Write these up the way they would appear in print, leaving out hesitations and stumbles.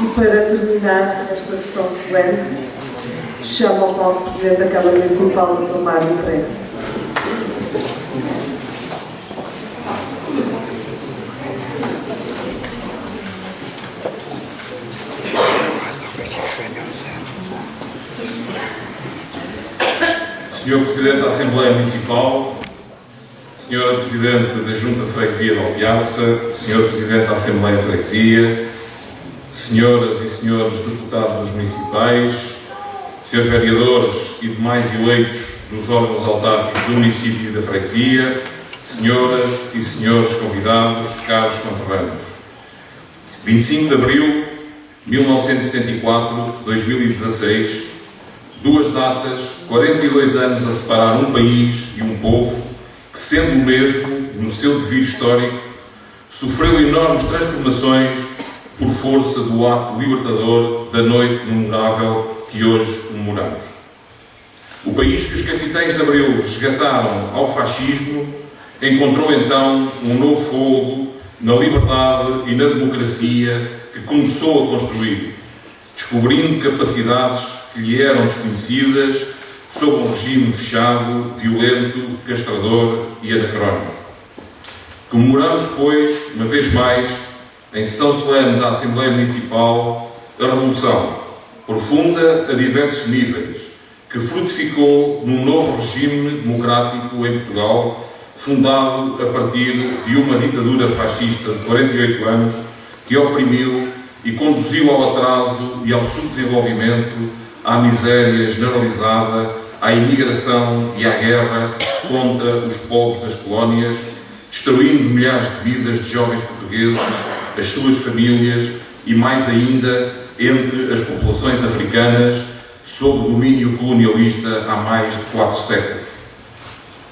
E para terminar esta sessão solene, chamo ao palco o Presidente da Câmara Municipal, Dr. Mário Pereira. Senhor Presidente da Assembleia Municipal, Senhora Presidente da Junta de Freguesia de Alpiarça, Senhor Presidente da Assembleia de Freguesia, Senhoras e Senhores Deputados Municipais, Senhores Vereadores e demais eleitos dos órgãos autárquicos do município e da Freguesia, Senhoras e Senhores convidados, caros conterrâneos. 25 de Abril de 1974-2016, duas datas, 42 anos a separar um país e um povo que, sendo o mesmo, no seu devido histórico, sofreu enormes transformações por força do ato libertador da noite memorável que hoje comemoramos. O país que os capitães de Abril resgataram ao fascismo encontrou então um novo fôlego na liberdade e na democracia que começou a construir, descobrindo capacidades que lhe eram desconhecidas sob um regime fechado, violento, castrador e anacrónico. Comemoramos, pois, uma vez mais, em sessão solene da Assembleia Municipal, a Revolução, profunda a diversos níveis, que frutificou num novo regime democrático em Portugal, fundado a partir de uma ditadura fascista de 48 anos, que oprimiu e conduziu ao atraso e ao subdesenvolvimento, à miséria generalizada, à imigração e à guerra contra os povos das colónias, destruindo milhares de vidas de jovens portugueses, as suas famílias e, mais ainda, entre as populações africanas, sob domínio colonialista há mais de 4 séculos.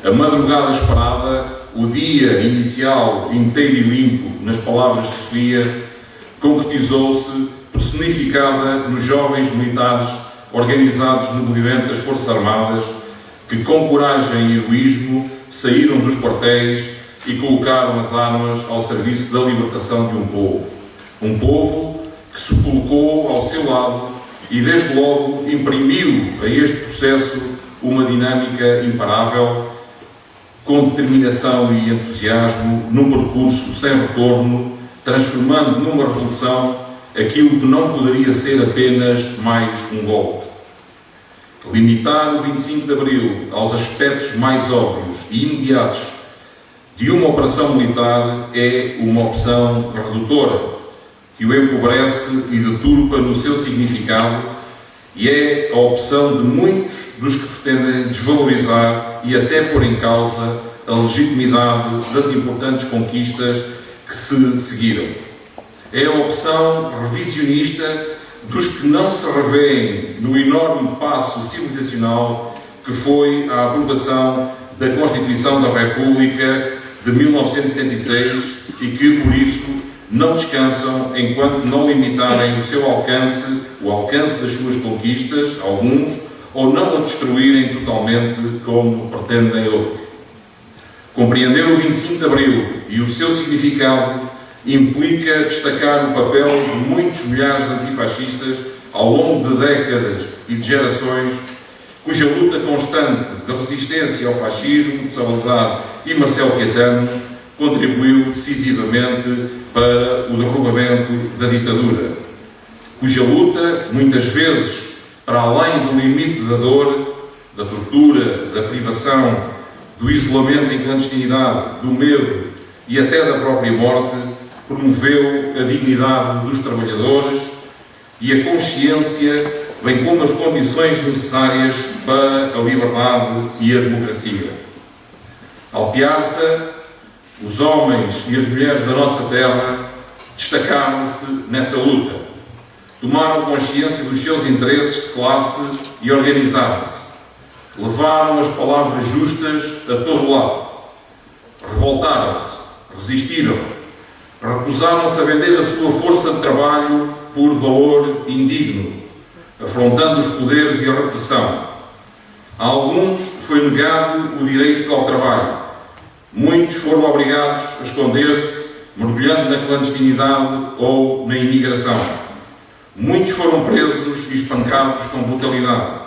A madrugada esperada, o dia inicial inteiro e limpo, nas palavras de Sofia, concretizou-se personificada nos jovens militares organizados no movimento das Forças Armadas, que com coragem e heroísmo saíram dos quartéis e colocaram as armas ao serviço da libertação de um povo que se colocou ao seu lado e desde logo imprimiu a este processo uma dinâmica imparável, com determinação e entusiasmo, num percurso sem retorno, transformando numa revolução aquilo que não poderia ser apenas mais um golpe. Limitar o 25 de Abril aos aspectos mais óbvios e imediatos de uma operação militar é uma opção redutora, que o empobrece e deturpa no seu significado, e é a opção de muitos dos que pretendem desvalorizar e até pôr em causa a legitimidade das importantes conquistas que se seguiram. É a opção revisionista dos que não se revêem no enorme passo civilizacional que foi a aprovação da Constituição da República de 1976 e que, por isso, não descansam enquanto não limitarem o seu alcance, o alcance das suas conquistas, alguns, ou não a destruírem totalmente, como pretendem outros. Compreender o 25 de Abril e o seu significado implica destacar o papel de muitos milhares de antifascistas ao longo de décadas e de gerações, cuja luta constante da resistência ao fascismo de Salazar e Marcelo Caetano contribuiu decisivamente para o derrubamento da ditadura, cuja luta, muitas vezes, para além do limite da dor, da tortura, da privação, do isolamento em clandestinidade, do medo e até da própria morte, promoveu a dignidade dos trabalhadores e a consciência, bem como as condições necessárias para a liberdade e a democracia. Alpiarça, os homens e as mulheres da nossa terra destacaram-se nessa luta, tomaram consciência dos seus interesses de classe e organizaram-se, levaram as palavras justas a todo lado, revoltaram-se, resistiram, recusaram-se a vender a sua força de trabalho por valor indigno, afrontando os poderes e a repressão. A alguns foi negado o direito ao trabalho. Muitos foram obrigados a esconder-se, mergulhando na clandestinidade ou na imigração. Muitos foram presos e espancados com brutalidade,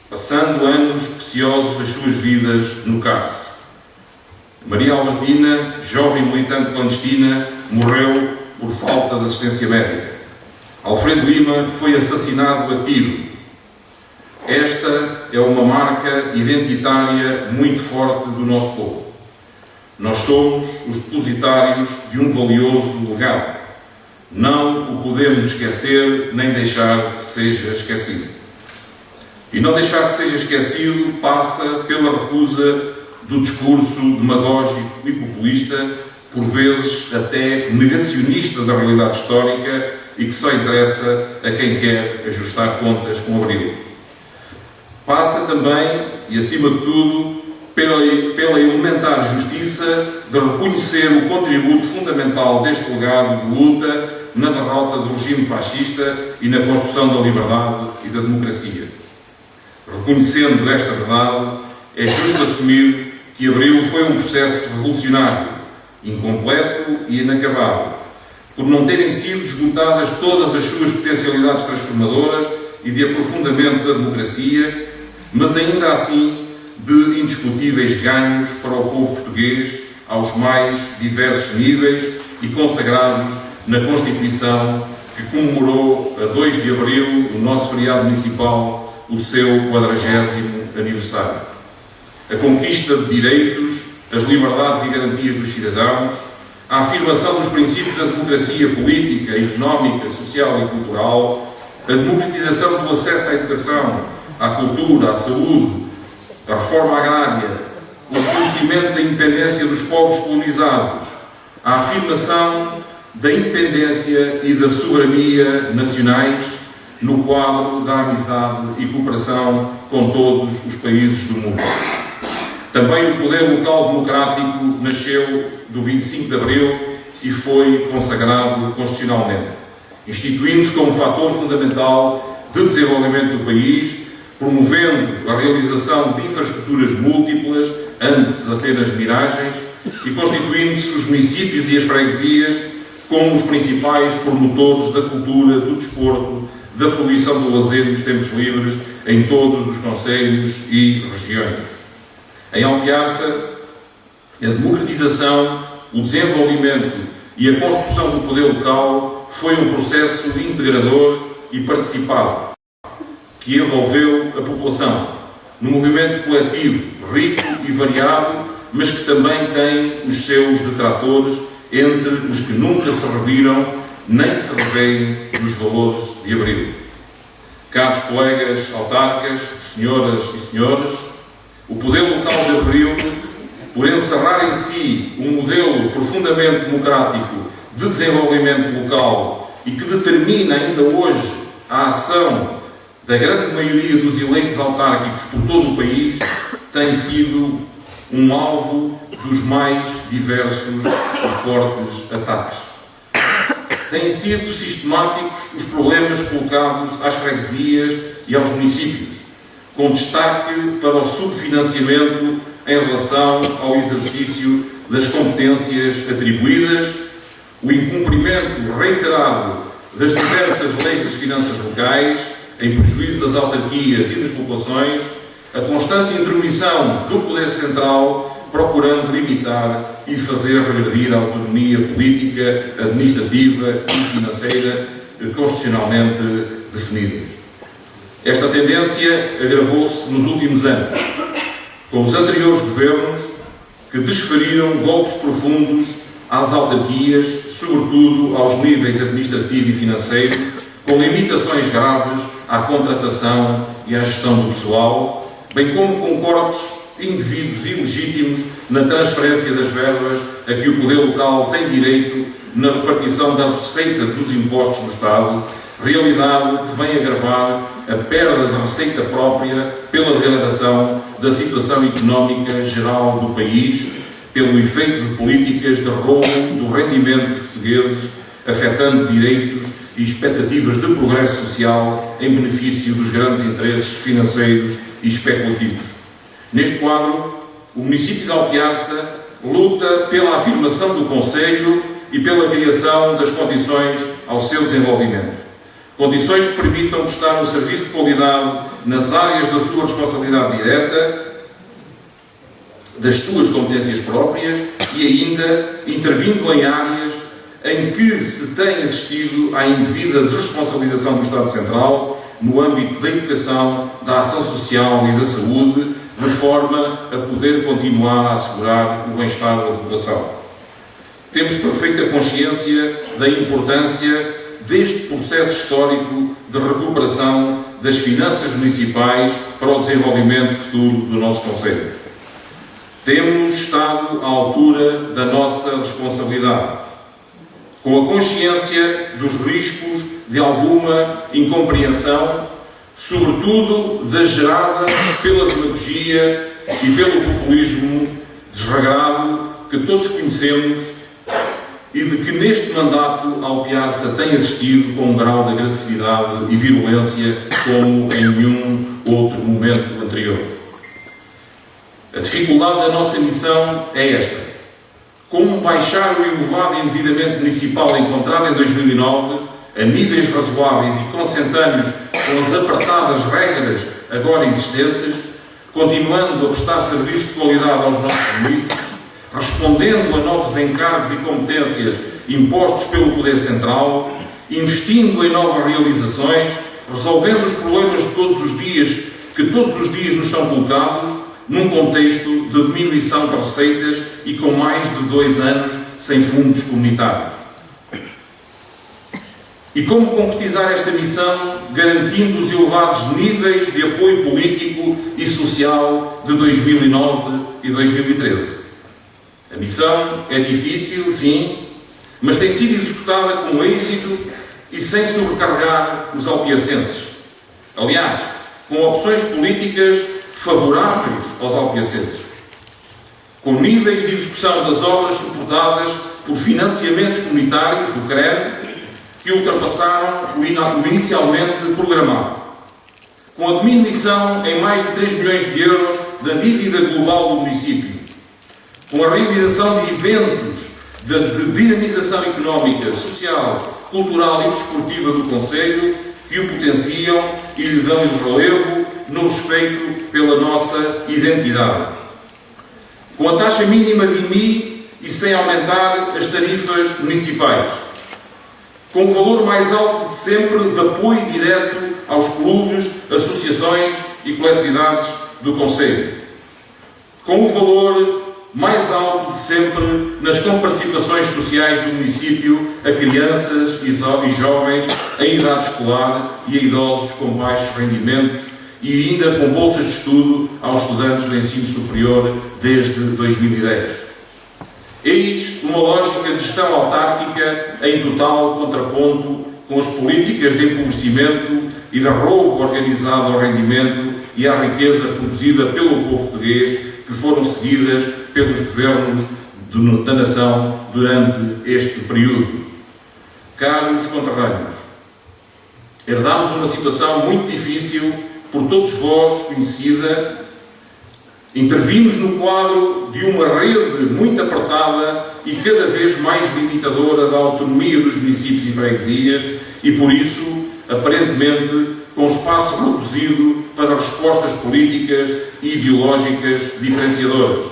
passando anos preciosos das suas vidas no cárcere. Maria Albertina, jovem militante clandestina, morreu por falta de assistência médica. Alfredo Lima foi assassinado a tiro. Esta é uma marca identitária muito forte do nosso povo. Nós somos os depositários de um valioso legado. Não o podemos esquecer, nem deixar que seja esquecido. E não deixar que seja esquecido passa pela recusa do discurso demagógico e populista, por vezes até negacionista da realidade histórica e que só interessa a quem quer ajustar contas com o Abril. Passa também, e acima de tudo, pela elementar justiça de reconhecer o contributo fundamental deste legado de luta na derrota do regime fascista e na construção da liberdade e da democracia. Reconhecendo esta verdade, é justo assumir que Abril foi um processo revolucionário, incompleto e inacabado, por não terem sido esgotadas todas as suas potencialidades transformadoras e de aprofundamento da democracia, mas ainda assim de indiscutíveis ganhos para o povo português aos mais diversos níveis e consagrados na Constituição que comemorou a 2 de Abril, o nosso feriado municipal, o seu 40º aniversário. A conquista de direitos, as liberdades e garantias dos cidadãos, a afirmação dos princípios da democracia política, económica, social e cultural, a democratização do acesso à educação, à cultura, à saúde, a reforma agrária, o reconhecimento da independência dos povos colonizados, a afirmação da independência e da soberania nacionais no quadro da amizade e cooperação com todos os países do mundo. Também o poder local democrático nasceu do 25 de Abril e foi consagrado constitucionalmente, instituindo-se como fator fundamental de desenvolvimento do país, promovendo a realização de infraestruturas múltiplas, antes apenas miragens, e constituindo-se os municípios e as freguesias como os principais promotores da cultura, do desporto, da fruição do lazer e dos tempos livres em todos os concelhos e regiões. Em Alpiarça, a democratização, o desenvolvimento e a construção do poder local foi um processo integrador e participado, que envolveu a população, num movimento coletivo, rico e variado, mas que também tem os seus detratores entre os que nunca se reviram nem se revêem nos valores de Abril. Caros colegas autarcas, senhoras e senhores, o poder local de Abril, por encerrar em si um modelo profundamente democrático de desenvolvimento local e que determina ainda hoje a ação da grande maioria dos eleitos autárquicos por todo o país, tem sido um alvo dos mais diversos e fortes ataques. Têm sido sistemáticos os problemas colocados às freguesias e aos municípios, com destaque para o subfinanciamento em relação ao exercício das competências atribuídas, o incumprimento reiterado das diversas leis das finanças locais, em prejuízo das autarquias e das populações, a constante intromissão do poder central, procurando limitar e fazer regredir a autonomia política, administrativa e financeira constitucionalmente definidas. Esta tendência agravou-se nos últimos anos, com os anteriores governos que desferiram golpes profundos às autarquias, sobretudo aos níveis administrativo e financeiro, com limitações graves à contratação e à gestão do pessoal, bem como com cortes indevidos e ilegítimos na transferência das verbas a que o poder local tem direito na repartição da receita dos impostos do Estado, realidade que vem agravar a perda de receita própria pela degradação da situação económica geral do país, pelo efeito de políticas de roubo do rendimento dos portugueses, afetando direitos e expectativas de progresso social em benefício dos grandes interesses financeiros e especulativos. Neste quadro, o município de Alpiarça luta pela afirmação do concelho e pela criação das condições ao seu desenvolvimento, Condições que permitam prestar um serviço de qualidade nas áreas da sua responsabilidade direta, das suas competências próprias e ainda intervindo em áreas em que se tem assistido à indevida desresponsabilização do Estado Central no âmbito da educação, da ação social e da saúde, de forma a poder continuar a assegurar o bem-estar da população. Temos perfeita consciência da importância deste processo histórico de recuperação das finanças municipais para o desenvolvimento futuro do nosso concelho. Temos estado à altura da nossa responsabilidade, com a consciência dos riscos de alguma incompreensão, sobretudo da gerada pela demagogia e pelo populismo desregrado que todos conhecemos e de que neste mandato a Alpiarça tem assistido com um grau de agressividade e virulência como em nenhum outro momento anterior. A dificuldade da nossa missão é esta: como baixar o elevado endividamento municipal encontrado em 2009 a níveis razoáveis e consentâneos com as apertadas regras agora existentes, continuando a prestar serviço de qualidade aos nossos municípios, respondendo a novos encargos e competências impostos pelo Poder Central, investindo em novas realizações, resolvendo os problemas de todos os dias, que todos os dias nos são colocados, num contexto de diminuição de receitas e com mais de 2 anos sem fundos comunitários. E como concretizar esta missão, garantindo os elevados níveis de apoio político e social de 2009 e 2013? A missão é difícil, sim, mas tem sido executada com êxito e sem sobrecarregar os alpiacenses. Aliás, com opções políticas favoráveis aos alpiacenses, com níveis de execução das obras suportadas por financiamentos comunitários do CREM que ultrapassaram o inicialmente programado, com a diminuição em mais de 3 milhões de euros da dívida global do município, com a realização de eventos de dinamização económica, social, cultural e desportiva do concelho que o potenciam e lhe dão relevo no respeito pela nossa identidade. Com a taxa mínima de IMI e sem aumentar as tarifas municipais. Com o valor mais alto de sempre de apoio direto aos clubes, associações e coletividades do concelho. Com o valor mais alto de sempre nas comparticipações sociais do município a crianças e jovens em idade escolar e a idosos com baixos rendimentos e ainda com bolsas de estudo aos estudantes do ensino superior desde 2010. Eis uma lógica de gestão autárquica em total contraponto com as políticas de empobrecimento e de roubo organizado ao rendimento e à riqueza produzida pelo povo português que foram seguidas pelos governos da nação durante este período. Caros conterrâneos, herdámos uma situação muito difícil, por todos vós conhecida. Intervimos no quadro de uma rede muito apertada e cada vez mais limitadora da autonomia dos municípios e freguesias e, por isso, aparentemente, com espaço reduzido para respostas políticas e ideológicas diferenciadoras.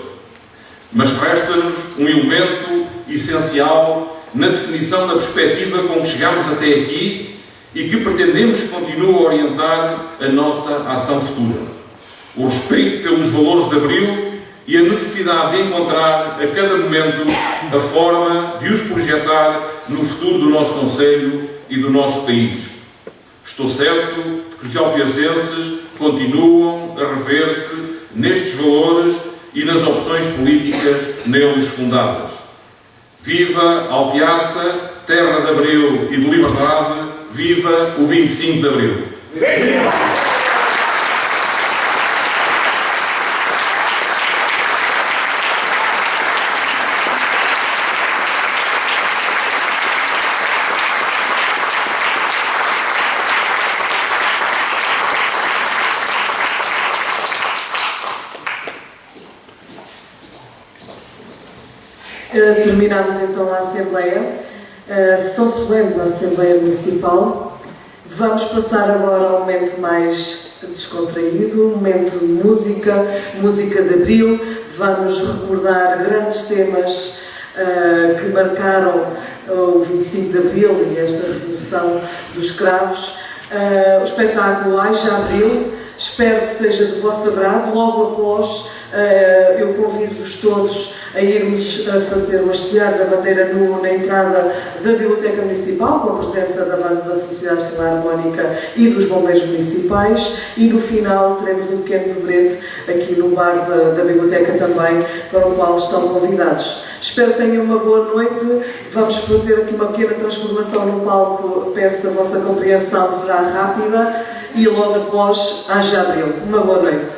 Mas resta-nos um elemento essencial na definição da perspectiva com que chegamos até aqui e que pretendemos que continue a orientar a nossa ação futura. O respeito pelos valores de Abril e a necessidade de encontrar a cada momento a forma de os projetar no futuro do nosso concelho e do nosso país. Estou certo de que os alpiacenses continuam a rever-se nestes valores e nas opções políticas neles fundadas. Viva Alpiarça, terra de Abril e de liberdade, viva o 25 de Abril! Viva! Terminamos então a Assembleia. A sessão solene da Assembleia Municipal Vamos passar agora ao momento mais descontraído, um momento de música, música de Abril. Vamos recordar grandes temas que marcaram o 25 de Abril e esta revolução dos escravos. O espetáculo Haja Abril, espero que seja do vosso agrado. Logo após, eu convido-vos todos a irmos a fazer o hastear da bandeira nua na entrada da Biblioteca Municipal, com a presença da banda da Sociedade Filarmónica e dos bombeiros municipais, e no final teremos um pequeno lembrete aqui no bar da Biblioteca também, para o qual estão convidados. Espero que tenham uma boa noite. Vamos fazer aqui uma pequena transformação no palco, peço a vossa compreensão, será rápida, e logo após Haja Abril. Uma boa noite.